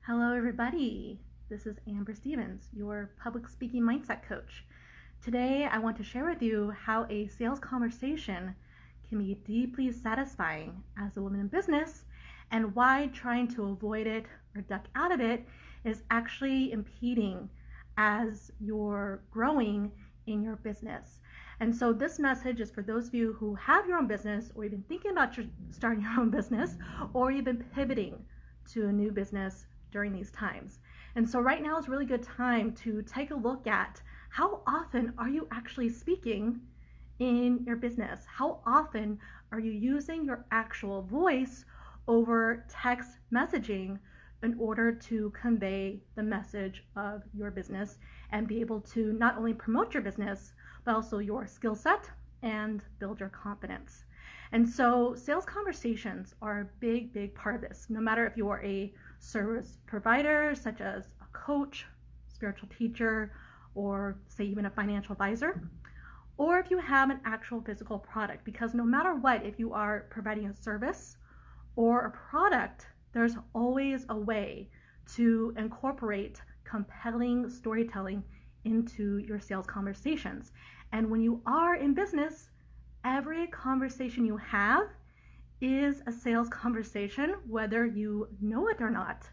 Hello, everybody. This is Amber Stevens, your public speaking mindset coach. Today, I want to share with you how a sales conversation can be deeply satisfying as a woman in business and why trying to avoid it or duck out of it is actually impeding as you're growing in your business. And so this message is for those of you who have your own business or you've been thinking about starting your own business or you've been pivoting to a new business during these times. And so right now is a really good time to take a look at how often are you actually speaking in your business? How often are you using your actual voice over text messaging in order to convey the message of your business and be able to not only promote your business, but also your skill set and build your confidence? And so sales conversations are a big part of this. No matter if you are a service provider, such as a coach, spiritual teacher, or say even a financial advisor, or if you have an actual physical product, because no matter what, if you are providing a service or a product, there's always a way to incorporate compelling storytelling into your sales conversations. And when you are in business, every conversation you have is a sales conversation, whether you know it or not,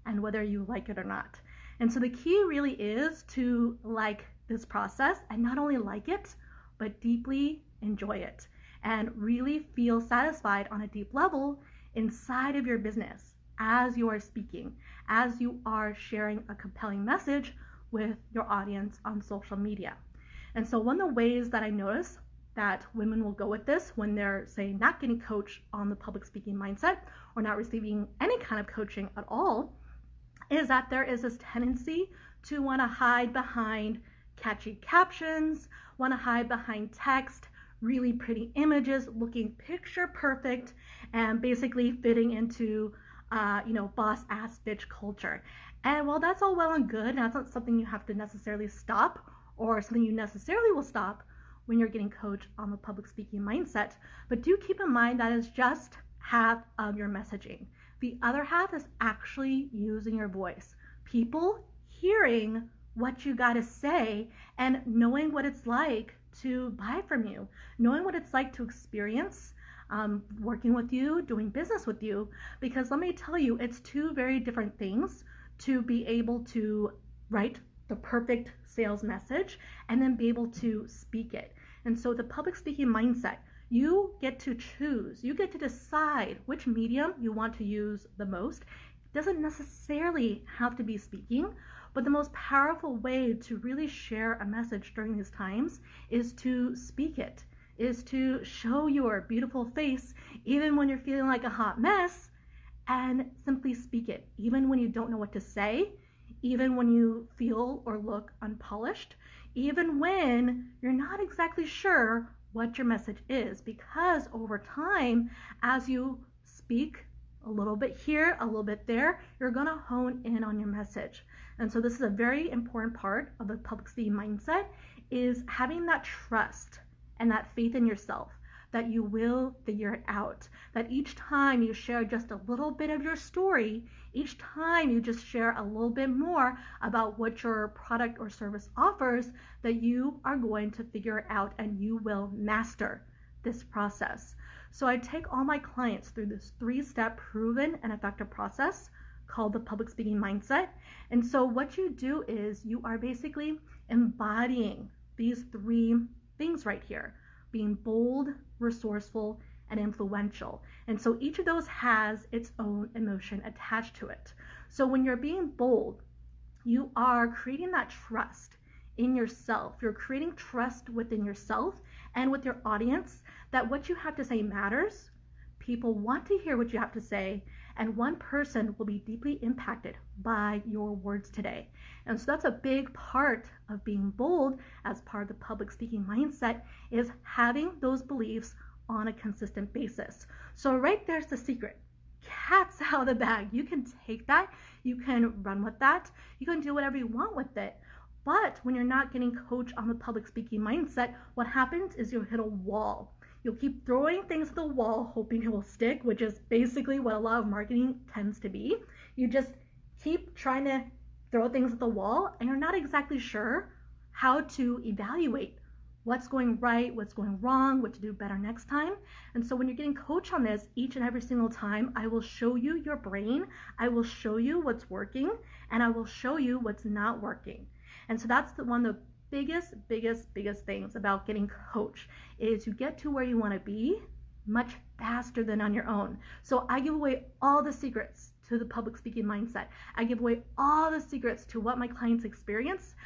and whether you like it or not. And so the key really is to like this process and not only like it, but deeply enjoy it and really feel satisfied on a deep level inside of your business as you are speaking, as you are sharing a compelling message with your audience on social media. And so one of the ways that I notice that women will go with this when they're, say, not getting coached on the public speaking mindset or not receiving any kind of coaching at all is that there is this tendency to want to hide behind catchy captions, want to hide behind text, really pretty images, looking picture perfect, and basically fitting into boss ass bitch culture. And while that's all well and good, and that's not something you have to necessarily stop or something you necessarily will stop when you're getting coached on the public speaking mindset, but do keep in mind that is just half of your messaging. The other half is actually using your voice. People hearing what you got to say and knowing what it's like to buy from you, knowing what it's like to experience working with you, doing business with you, because let me tell you, it's two very different things to be able to write the perfect sales message and then be able to speak it. And so the public speaking mindset, you get to choose, you get to decide which medium you want to use the most. It doesn't necessarily have to be speaking, but the most powerful way to really share a message during these times is to speak it, is to show your beautiful face, even when you're feeling like a hot mess, and simply speak it, even when you don't know what to say, even when you feel or look unpolished, even when you're not exactly sure what your message is, because over time, as you speak a little bit here, a little bit there, you're gonna hone in on your message. And so this is a very important part of the public speaking mindset, is having that trust and that faith in yourself that you will figure it out, that each time you share just a little bit of your story, each time you just share a little bit more about what your product or service offers, that you are going to figure it out and you will master this process. So I take all my clients through this 3-step proven and effective process called the public speaking mindset. And so what you do is you are basically embodying these 3 things right here: being bold, resourceful, and influential. And so each of those has its own emotion attached to it. So when you're being bold, you are creating that trust in yourself. You're creating trust within yourself and with your audience that what you have to say matters. People want to hear what you have to say, and one person will be deeply impacted by your words today. And so that's a big part of being bold as part of the public speaking mindset, is having those beliefs on a consistent basis. So right there's the secret. Cat's out of the bag. You can take that, you can run with that, you can do whatever you want with it. But when you're not getting coached on the public speaking mindset, what happens is you'll hit a wall. You'll keep throwing things at the wall hoping it will stick, which is basically what a lot of marketing tends to be. You just keep trying to throw things at the wall and you're not exactly sure how to evaluate what's going right, what's going wrong, what to do better next time. And so when you're getting coached on this each and every single time, I will show you your brain, I will show you what's working, and I will show you what's not working. And so that's one of the biggest things about getting coached is you get to where you want to be much faster than on your own. So I give away all the secrets to the public speaking mindset. I give away all the secrets to what my clients experience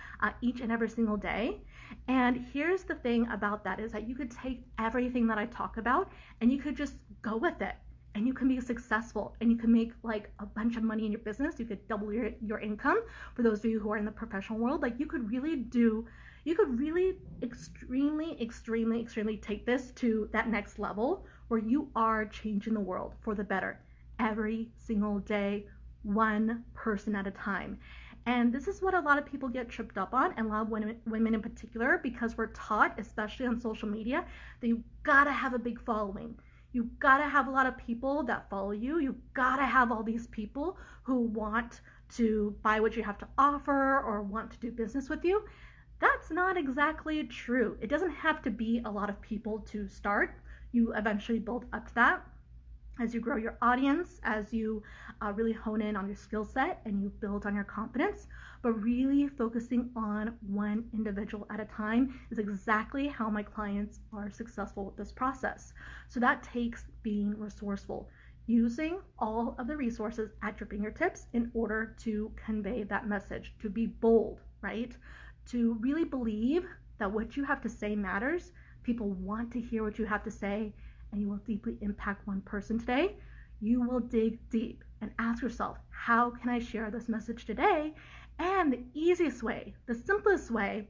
each and every single day. And here's the thing about that is that you could take everything that I talk about and you could just go with it. And you can be successful and you can make like a bunch of money in your business. You could double your income. For those of you who are in the professional world, like you could really extremely take this to that next level where you are changing the world for the better every single day, one person at a time. And this is what a lot of people get tripped up on, and a lot of women in particular, because we're taught, especially on social media, that you gotta have a big following. You gotta have a lot of people that follow you. You gotta have all these people who want to buy what you have to offer or want to do business with you. That's not exactly true. It doesn't have to be a lot of people to start. You eventually build up to that as you grow your audience, as you really hone in on your skill set and you build on your confidence. But really focusing on one individual at a time is exactly how my clients are successful with this process. So that takes being resourceful, using all of the resources at your fingertips in order to convey that message, to be bold, right? To really believe that what you have to say matters. People want to hear what you have to say, and you will deeply impact one person today. You will dig deep and ask yourself, how can I share this message today? And the easiest way, the simplest way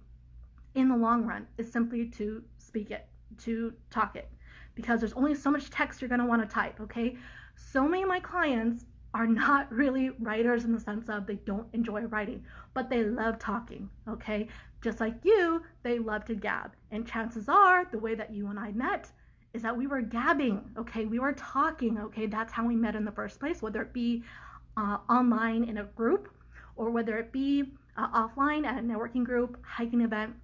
in the long run is simply to speak it, to talk it, because there's only so much text you're going to want to type, okay? So many of my clients are not really writers in the sense of they don't enjoy writing, but they love talking, okay? Just like you, they love to gab. And chances are the way that you and I met is that we were gabbing, okay? We were talking, okay? That's how we met in the first place, whether it be online in a group or whether it be offline at a networking group, hiking event,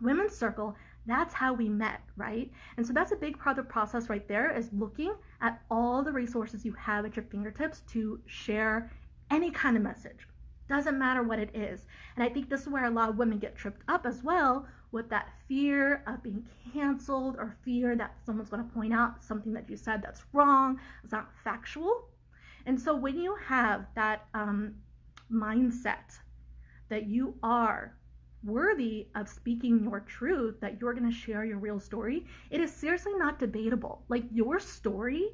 women's circle. That's how we met, right? And so that's a big part of the process right there, is looking at all the resources you have at your fingertips to share any kind of message. Doesn't matter what it is. And I think this is where a lot of women get tripped up as well, with that fear of being canceled or fear that someone's going to point out something that you said that's wrong, it's not factual. And so when you have that mindset that you are worthy of speaking your truth, that you're going to share your real story, it is seriously not debatable. Like, your story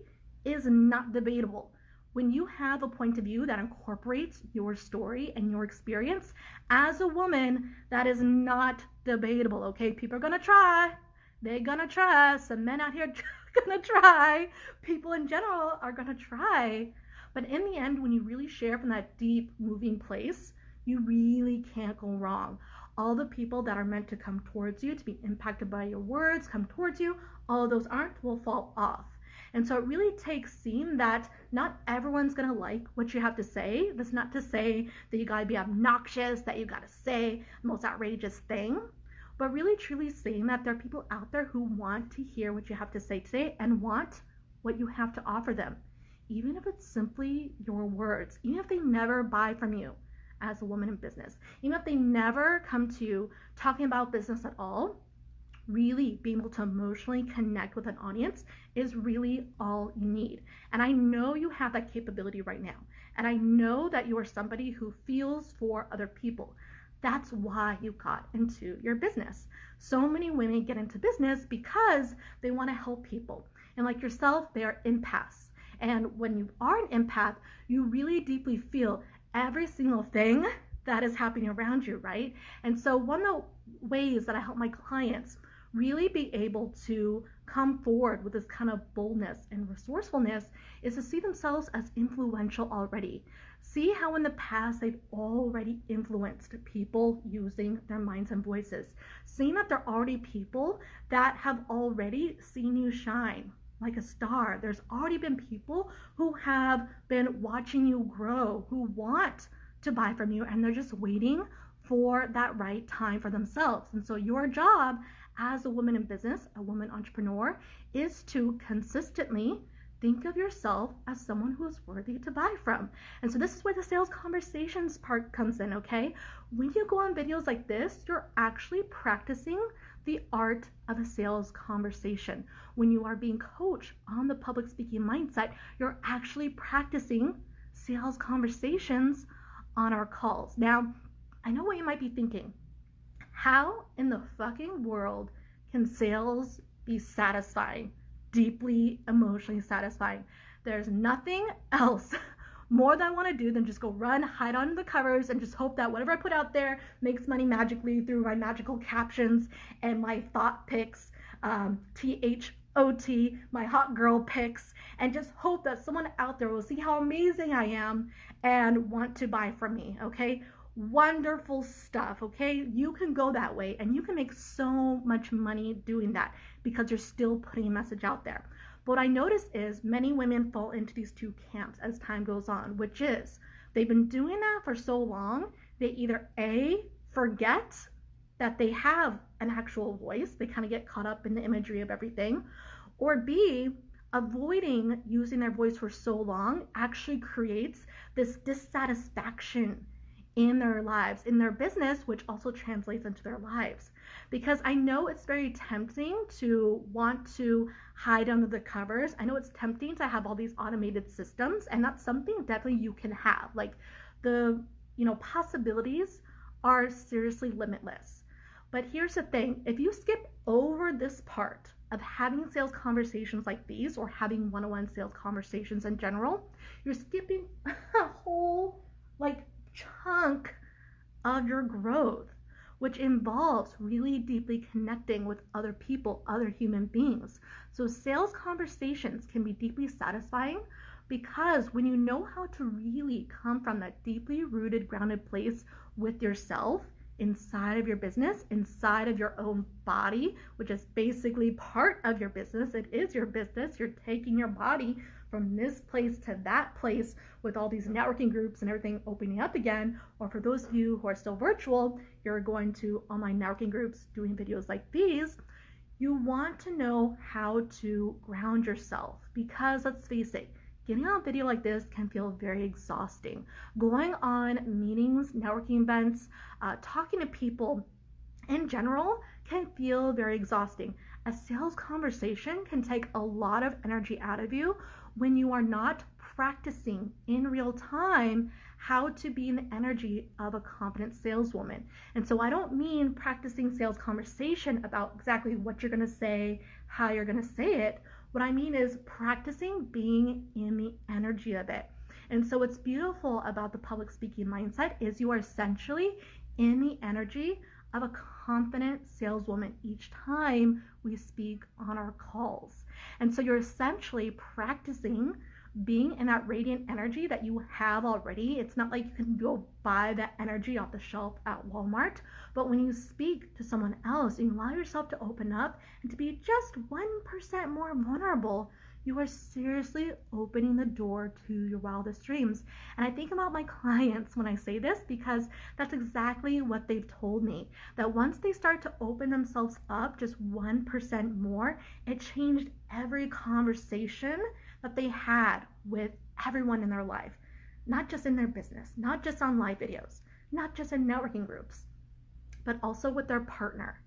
is not debatable. When you have a point of view that incorporates your story and your experience as a woman, that is not debatable, okay? People are gonna try. They're gonna try. Some men out here are gonna try. People in general are gonna try. But in the end, when you really share from that deep, moving place, you really can't go wrong. All the people that are meant to come towards you, to be impacted by your words, come towards you, all of those aren't, will fall off. And so it really takes seeing that not everyone's going to like what you have to say. That's not to say that you got to be obnoxious, that you got to say the most outrageous thing, but really truly saying that there are people out there who want to hear what you have to say today and want what you have to offer them, even if it's simply your words, even if they never buy from you as a woman in business, even if they never come to you talking about business at all. Really being able to emotionally connect with an audience is really all you need. And I know you have that capability right now. And I know that you are somebody who feels for other people. That's why you got into your business. So many women get into business because they want to help people. And like yourself, they are empaths. And when you are an empath, you really deeply feel every single thing that is happening around you, right? And so one of the ways that I help my clients really be able to come forward with this kind of boldness and resourcefulness is to see themselves as influential already. See how in the past they've already influenced people using their minds and voices. Seeing that there are already people that have already seen you shine. like a star. There's already been people who have been watching you grow, who want to buy from you, and they're just waiting for that right time for themselves. And so your job as a woman in business, a woman entrepreneur, is to consistently think of yourself as someone who is worthy to buy from. And so this is where the sales conversations part comes in, okay? When you go on videos like this, you're actually practicing the art of a sales conversation. When you are being coached on the public speaking mindset, you're actually practicing sales conversations on our calls. Now, I know what you might be thinking. How in the fucking world can sales be satisfying, deeply emotionally satisfying? There's nothing else more that I want to do than just go run, hide under the covers, and just hope that whatever I put out there makes money magically through my magical captions and my thought pics, THOT, my hot girl pics, and just hope that someone out there will see how amazing I am and want to buy from me, okay? Wonderful stuff, okay? You can go that way and you can make so much money doing that because you're still putting a message out there. But what I notice is many women fall into these two camps as time goes on, which is they've been doing that for so long, they either A, forget that they have an actual voice, they kind of get caught up in the imagery of everything, or B, avoiding using their voice for so long actually creates this dissatisfaction in their lives, in their business, which also translates into their lives. Because I know it's very tempting to want to hide under the covers. I know it's tempting to have all these automated systems, and that's something definitely you can have. Like the, possibilities are seriously limitless. But here's the thing, if you skip over this part of having sales conversations like these, or having one-on-one sales conversations in general, you're skipping a whole chunk of your growth, which involves really deeply connecting with other people, other human beings. So sales conversations can be deeply satisfying because when you know how to really come from that deeply rooted, grounded place with yourself, inside of your business, inside of your own body, which is basically part of your business. It is your business. You're taking your body from this place to that place with all these networking groups and everything opening up again. Or for those of you who are still virtual, you're going to online networking groups, doing videos like these. You want to know how to ground yourself because let's face it, getting on a video like this can feel very exhausting. Going on meetings, networking events, talking to people in general can feel very exhausting. A sales conversation can take a lot of energy out of you when you are not practicing in real time how to be in the energy of a confident saleswoman. And so I don't mean practicing sales conversation about exactly what you're going to say, how you're going to say it. What I mean is practicing being in the energy of it. And so what's beautiful about the public speaking mindset is you are essentially in the energy of a confident saleswoman each time we speak on our calls. And so you're essentially practicing being in that radiant energy that you have already. It's not like you can go buy that energy off the shelf at Walmart, but when you speak to someone else and you allow yourself to open up and to be just 1% more vulnerable, you are seriously opening the door to your wildest dreams. And I think about my clients when I say this because that's exactly what they've told me, that once they start to open themselves up just 1% more, it changed every conversation that they had with everyone in their life, not just in their business, not just on live videos, not just in networking groups, but also with their partner.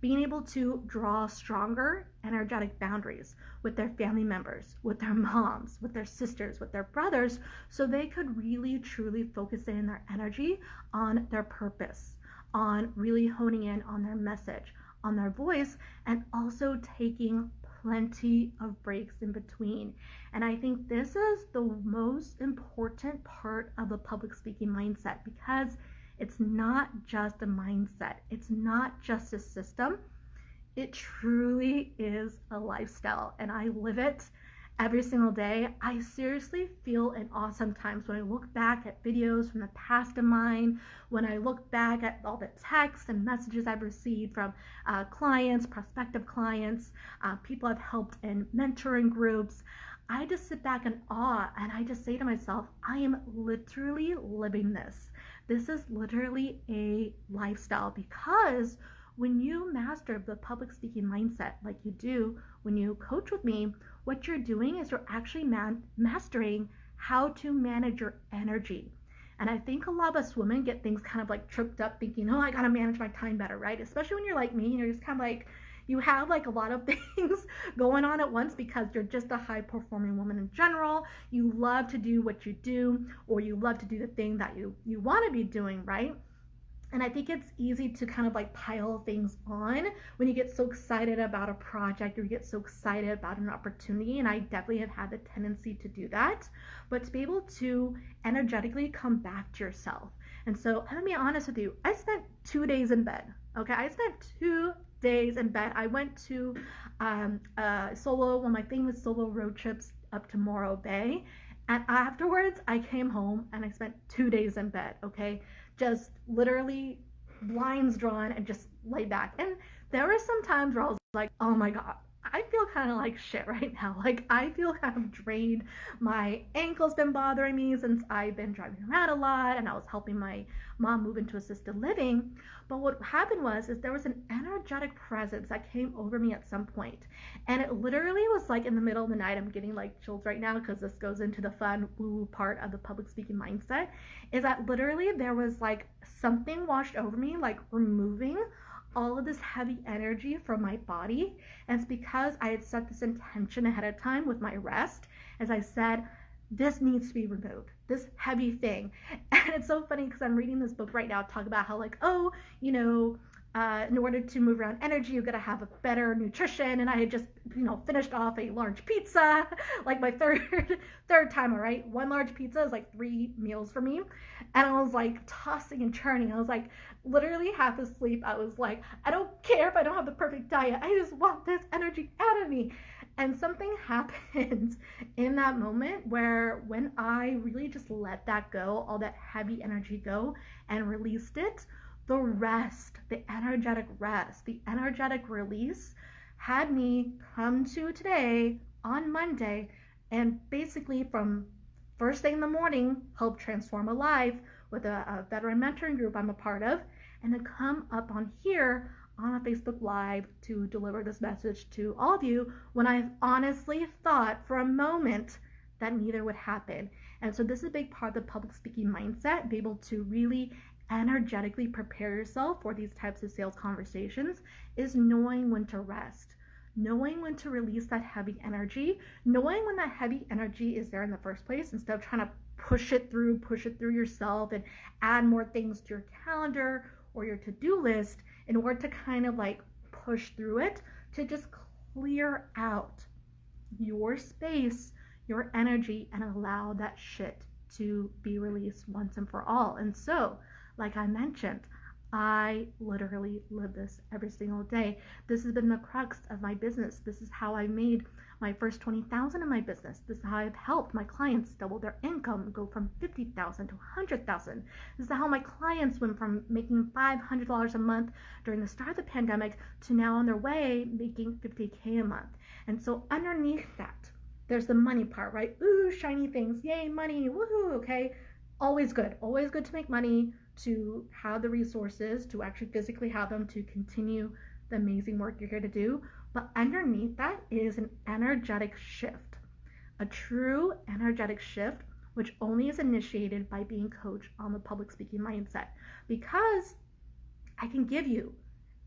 Being able to draw stronger energetic boundaries with their family members, with their moms, with their sisters, with their brothers, so they could really truly focus in their energy on their purpose, on really honing in on their message, on their voice, and also taking plenty of breaks in between. And I think this is the most important part of the public speaking mindset because it's not just a mindset. It's not just a system. It truly is a lifestyle, and I live it every single day. I seriously feel in awe sometimes when I look back at videos from the past of mine, when I look back at all the texts and messages I've received from clients, prospective clients, people I've helped in mentoring groups. I just sit back in awe and I just say to myself, I am literally living this. This is literally a lifestyle, because when you master the public speaking mindset like you do when you coach with me, what you're doing is you're actually mastering how to manage your energy. And I think a lot of us women get things kind of like tripped up thinking, oh, I gotta manage my time better, right? Especially when you're like me and you're just kind of like, you have like a lot of things going on at once because you're just a high performing woman in general. You love to do what you do, or you love to do the thing that you want to be doing, right? And I think it's easy to kind of like pile things on when you get so excited about a project or you get so excited about an opportunity. And I definitely have had the tendency to do that. But to be able to energetically come back to yourself. And so I'm gonna be honest with you, I spent 2 days in bed. Okay, I spent 2 days in bed. I went to one of my famous solo road trips up to Morro Bay. And afterwards, I came home and I spent 2 days in bed, okay? Just literally blinds drawn and just lay back. And there were some times where I was like, oh my God, I feel kind of like shit right now. Like, I feel kind of drained. My ankle's been bothering me since I've been driving around a lot and I was helping my mom move into assisted living. But what happened was there was an energetic presence that came over me at some point. And it literally was like in the middle of the night. I'm getting like chills right now because this goes into the fun woo part of the public speaking mindset. Is that literally there was like something washed over me, like removing all of this heavy energy from my body. And it's because I had set this intention ahead of time with my rest. As I said, this needs to be removed, this heavy thing. And it's so funny because I'm reading this book right now, talk about how like, oh, in order to move around energy, you gotta have a better nutrition. And I had just, finished off a large pizza, like my third time, all right? One large pizza is like 3 meals for me. And I was like tossing and turning. I was like literally half asleep. I was like, I don't care if I don't have the perfect diet. I just want this energy out of me. And something happened in that moment where when I really just let that go, all that heavy energy go and released it, the rest, the energetic rest, the energetic release had me come to today on Monday and basically from first thing in the morning help transform a life with a veteran mentoring group I'm a part of, and then come up on here on a Facebook Live to deliver this message to all of you when I honestly thought for a moment that neither would happen. And so this is a big part of the public speaking mindset, be able to really energetically prepare yourself for these types of sales conversations, is knowing when to rest, knowing when to release that heavy energy, knowing when that heavy energy is there in the first place, instead of trying to push it through yourself and add more things to your calendar or your to-do list in order to kind of like push through it, to just clear out your space, your energy, and allow that shit to be released once and for all. And so, like I mentioned, I literally live this every single day. This has been the crux of my business. This is how I made my first 20,000 in my business. This is how I've helped my clients double their income, go from 50,000 to 100,000. This is how my clients went from making $500 a month during the start of the pandemic to now on their way making 50K a month. And so underneath that, there's the money part, right? Ooh, shiny things, yay, money, woohoo, okay? Always good to make money, to have the resources, to actually physically have them to continue the amazing work you're here to do. But underneath that is an energetic shift, a true energetic shift, which only is initiated by being coached on the public speaking mindset. Because I can give you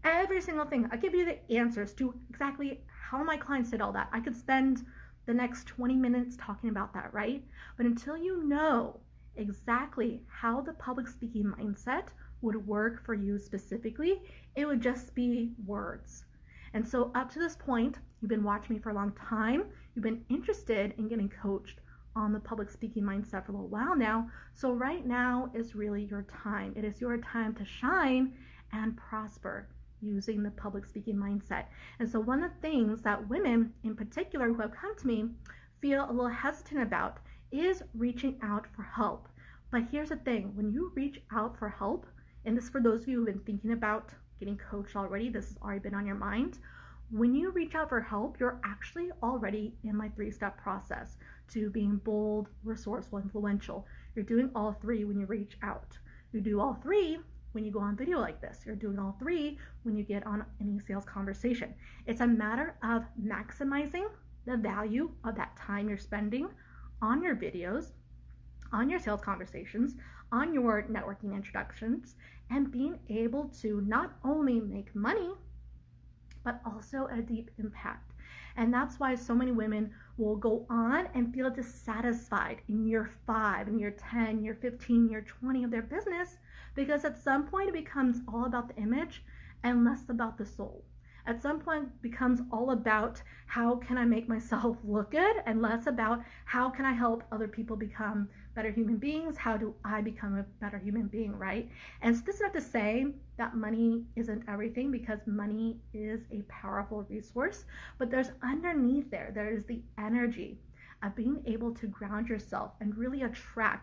every single thing. I give you the answers to exactly how my clients did all that. I could spend the next 20 minutes talking about that, right? But until you know exactly how the public speaking mindset would work for you specifically, it would just be words. And so up to this point, you've been watching me for a long time. You've been interested in getting coached on the public speaking mindset for a little while now. So right now is really your time. It is your time to shine and prosper using the public speaking mindset. And so one of the things that women in particular who have come to me feel a little hesitant about is reaching out for help. But here's the thing, when you reach out for help, and this for those of you who've been thinking about getting coached already, this has already been on your mind. When you reach out for help, you're actually already in my 3-step process to being bold, resourceful, influential. You're doing all 3 when you reach out. You do all 3 when you go on video like this. You're doing all 3 when you get on any sales conversation. It's a matter of maximizing the value of that time you're spending on your videos, on your sales conversations, on your networking introductions, and being able to not only make money, but also a deep impact. And that's why so many women will go on and feel dissatisfied in year 5, in year 10, year 15, year 20 of their business, because at some point it becomes all about the image and less about the soul. At some point it becomes all about how can I make myself look good and less about how can I help other people become better human beings? How do I become a better human being, right? And so this is not to say that money isn't everything, because money is a powerful resource, but there's underneath there is the energy of being able to ground yourself and really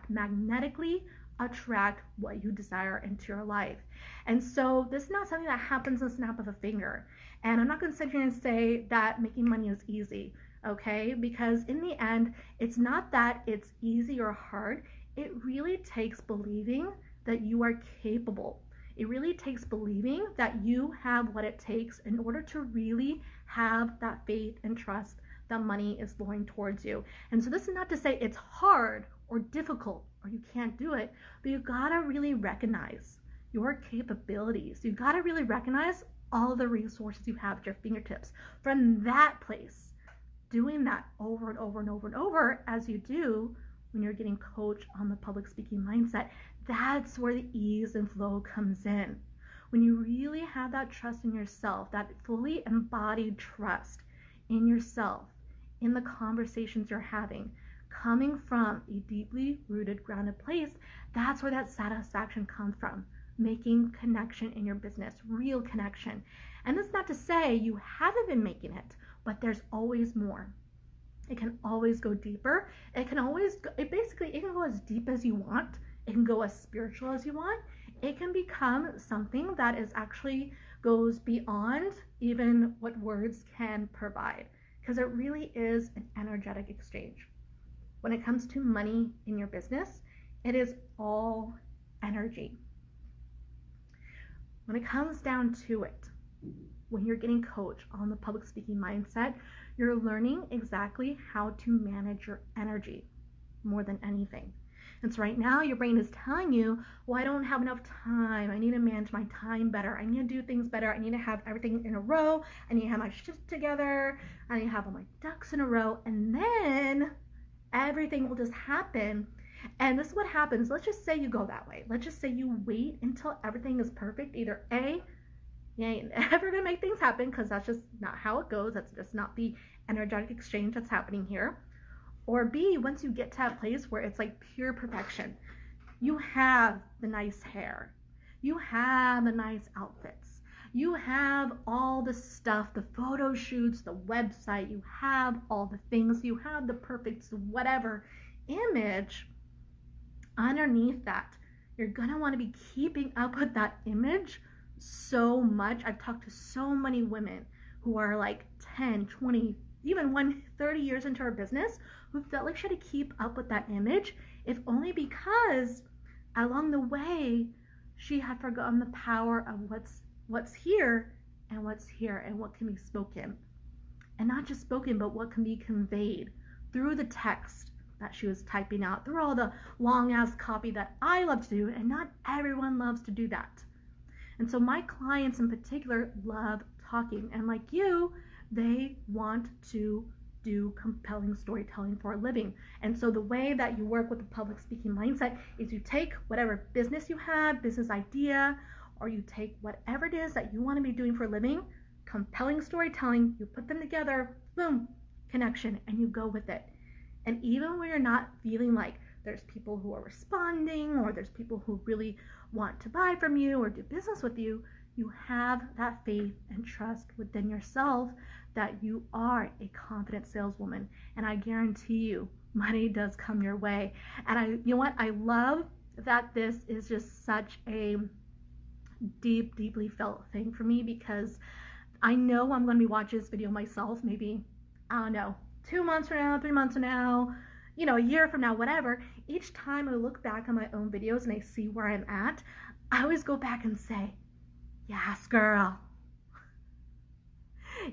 magnetically attract what you desire into your life. And so this is not something that happens in a snap of a finger. And I'm not going to sit here and say that making money is easy, okay? Because in the end, it's not that it's easy or hard. It really takes believing that you are capable. It really takes believing that you have what it takes in order to really have that faith and trust that money is flowing towards you. And so this is not to say it's hard or difficult or you can't do it, but you gotta really recognize your capabilities. You gotta really recognize all the resources you have at your fingertips. From that place, doing that over and over and over and over, as you do when you're getting coached on the public speaking mindset, that's where the ease and flow comes in. When you really have that trust in yourself, that fully embodied trust in yourself, in the conversations you're having, coming from a deeply rooted, grounded place, that's where that satisfaction comes from. Making connection in your business, real connection. And that's not to say you haven't been making it, but there's always more. It can always go deeper. It can go as deep as you want. It can go as spiritual as you want. It can become something that is actually goes beyond even what words can provide, because it really is an energetic exchange. When it comes to money in your business, it is all energy. When it comes down to it, when you're getting coached on the public speaking mindset, you're learning exactly how to manage your energy more than anything. And so right now your brain is telling you, well, I don't have enough time. I need to manage my time better. I need to do things better. I need to have everything in a row. I need to have my shit together. I need to have all my ducks in a row. And then everything will just happen. And this is what happens. Let's just say you go that way. Let's just say you wait until everything is perfect. Either A, you ain't ever gonna make things happen, because that's just not how it goes. That's just not the energetic exchange that's happening here. Or B, once you get to that place where it's like pure perfection, you have the nice hair, you have the nice outfits, you have all the stuff, the photo shoots, the website, you have all the things, you have the perfect whatever image. Underneath that, you're gonna want to be keeping up with that image so much. I've talked to so many women who are like 10, 20, even 30 years into her business, who felt like she had to keep up with that image, if only because along the way she had forgotten the power of what's here and what can be spoken. And not just spoken, but what can be conveyed through the text that she was typing out, through all the long ass copy that I love to do, and not everyone loves to do that. And so my clients in particular love talking, and like you, they want to do compelling storytelling for a living. And so the way that you work with the public speaking mindset is you take whatever business you have, business idea, or you take whatever it is that you want to be doing for a living, compelling storytelling, you put them together, boom, connection, and you go with it. And even when you're not feeling like there's people who are responding, or there's people who really want to buy from you or do business with you, you have that faith and trust within yourself that you are a confident saleswoman, and I guarantee you money does come your way. And you know what, I love that this is just such a deeply felt thing for me, because I know I'm going to be watching this video myself, maybe, I don't know, 2 months from now, 3 months from now, a year from now, whatever. Each time I look back on my own videos and I see where I'm at, I always go back and say, yes, girl.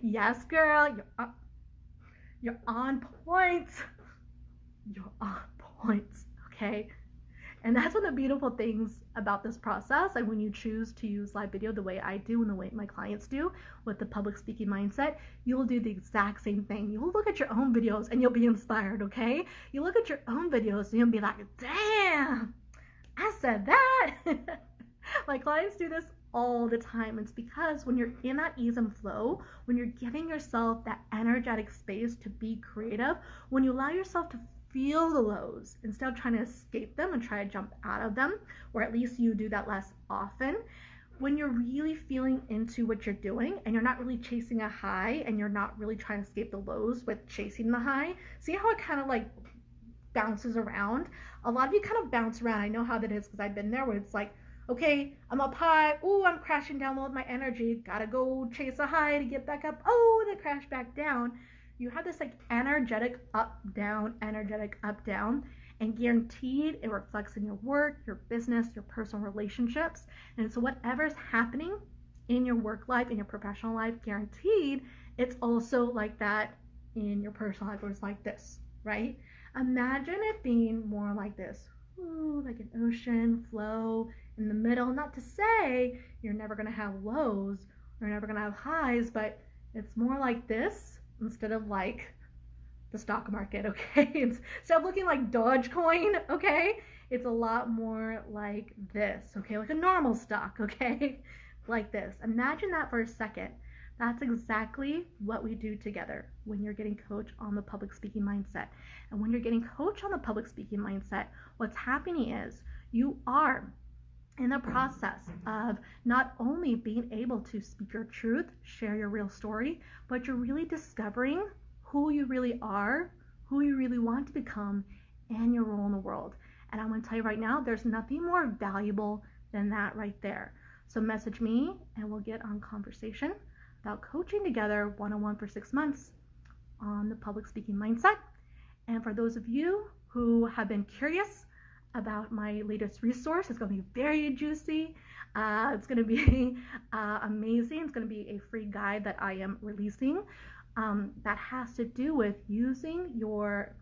Yes, girl. You're on point. You're on point, okay? And that's one of the beautiful things about this process. And when you choose to use live video the way I do and the way my clients do with the public speaking mindset, you'll do the exact same thing. You'll look at your own videos and you'll be inspired, okay? You look at your own videos and you'll be like, damn, I said that. My clients do this all the time. It's because when you're in that ease and flow, when you're giving yourself that energetic space to be creative, when you allow yourself to feel the lows instead of trying to escape them and try to jump out of them, or at least you do that less often, when you're really feeling into what you're doing and you're not really chasing a high and you're not really trying to escape the lows with chasing the high, see how it kind of like bounces around? A lot of you kind of bounce around. I know how that is because I've been there, where it's like, okay, I'm up high, oh, I'm crashing down low with my energy, gotta go chase a high to get back up, oh, and then crash back down. You have this like energetic up down, and guaranteed it reflects in your work, your business, your personal relationships. And so whatever's happening in your work life, in your professional life, guaranteed it's also like that in your personal life, where it's like this, right? Imagine it being more like this, ooh, like an ocean flow in the middle. Not to say you're never going to have lows or never going to have highs, but it's more like this instead of like the stock market, okay? Instead of looking like Dogecoin, okay? It's a lot more like this, okay? Like a normal stock, okay? Like this. Imagine that for a second. That's exactly what we do together when you're getting coached on the public speaking mindset. And when you're getting coached on the public speaking mindset, what's happening is you are in the process of not only being able to speak your truth, share your real story, but you're really discovering who you really are, who you really want to become, and your role in the world. And I'm going to tell you right now, there's nothing more valuable than that right there. So message me and we'll get on conversation about coaching together one-on-one for 6 months on the public speaking mindset. And for those of you who have been curious about my latest resource, it's going to be very juicy. It's going to be amazing. It's going to be a free guide that I am releasing that has to do with using your,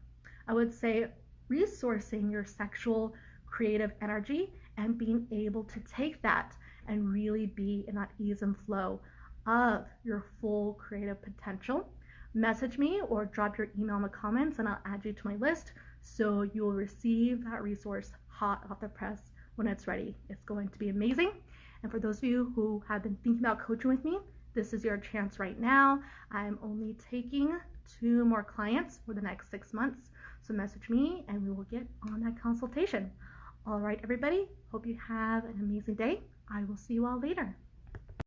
I would say, resourcing your sexual creative energy and being able to take that and really be in that ease and flow of your full creative potential. Message me or drop your email in the comments and I'll add you to my list so you will receive that resource hot off the press when it's ready. It's going to be amazing. And for those of you who have been thinking about coaching with me, this is your chance right now. I'm only taking 2 more clients for the next 6 months. So message me and we will get on that consultation. All right, everybody, hope you have an amazing day. I will see you all later.